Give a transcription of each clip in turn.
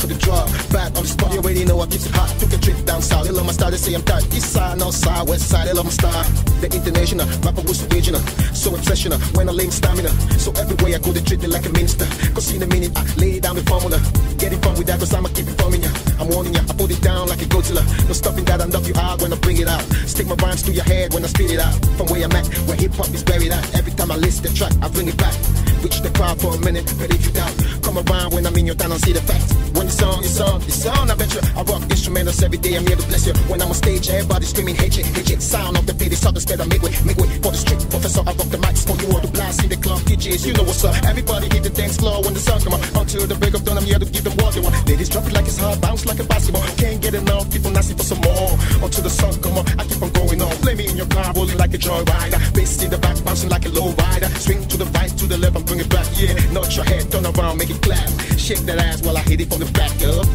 for the drug. Back on the spot, you already know what keeps it hot. Took a trip down south, they love my style, they say I'm tight. East side, north side, west side, they love my style. The international, rapper was original. So obsessional, when I lay stamina. So everywhere I go, they treat me like a minister. Cause in a minute, I lay down the formula. Getting fun with that, cause I'ma keep it forming ya. I'm warning ya, I put it down like a Godzilla. No stopping that, I knock you out when I bring it out. Stick my rhymes to your head when I spit it out. From where I'm at, where hip-hop is buried at. Every time I list the track, I bring it back. Reach the crowd for a minute, but if you doubt, come around when I'm in your town and see the facts. When it's on, it's on, it's on, I bet you. I rock instrumentals every day, I'm here to bless you. When I'm on stage, everybody screaming, hey, hey, hey, sound of the pit, it's all the stead, I make way for the street. Professor, I rock the mics for you all to blast in the club, DJs, you know what's up. Everybody hit the dance floor when the sun come up. Until the break of dawn, I'm here to give them what they want. Ladies drop it like it's hard, bounce like a basketball. Can't get enough, people nasty for some more. Until the sun come up, I keep on going on. Play me in your car, rolling like a joyrider. Bass in the back, bouncing like a low rider. Swing to the right, to the left, and bring it back, yeah. Nod your head, turn around, make it clap. Shake that ass while I hit it from the back up.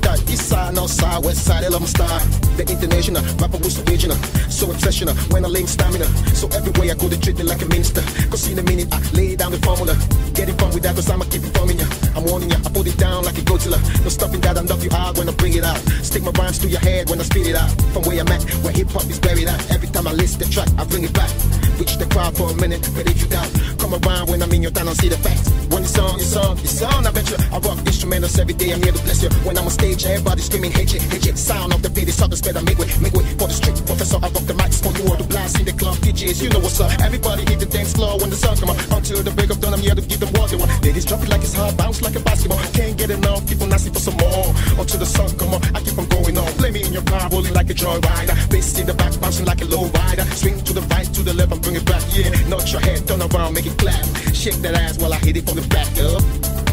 tight. East side, north side, west side, they love my style. The international rapper was original, so exceptional when I link stamina. So everywhere I go, they treat me like a minister. Cause in a minute, I lay down the formula. Getting fun with that, cause I'ma keep it forming ya. I'm warning ya, I put it down like a Godzilla. No stopping that, I knock you out when I bring it out. Stick my rhymes to your head when I spit it out. From where I'm at, where hip hop is buried at. Every time I list the track, I bring it back. Reach the crowd for a minute, but if you doubt, come around when I'm in your town and see the facts. When it's on, it's on, it's on. I bet you I rock instrumentals every day. I'm here to bless you. When I'm on stage, everybody screaming, hey, hey, sound of the beat is all the spread. I make way for the street professor. I rock the mics for you all the blast in the club. DJs, you know what's up. Everybody hit the dance floor when the sun come up. Until the break of dawn, I'm here to give them what they want. Ladies drop it like it's hard, bounce like a basketball. Can't get enough, keep on asking for some more. Until the sun come up, I keep on going on. Play me in your car, rolling like a joyrider. Bass in the back, bouncing like a low rider. Swing to the right, to the left, and bring it back. Yeah, nod your head, turn around, make it clap. Shake that ass while I hit it from the back up.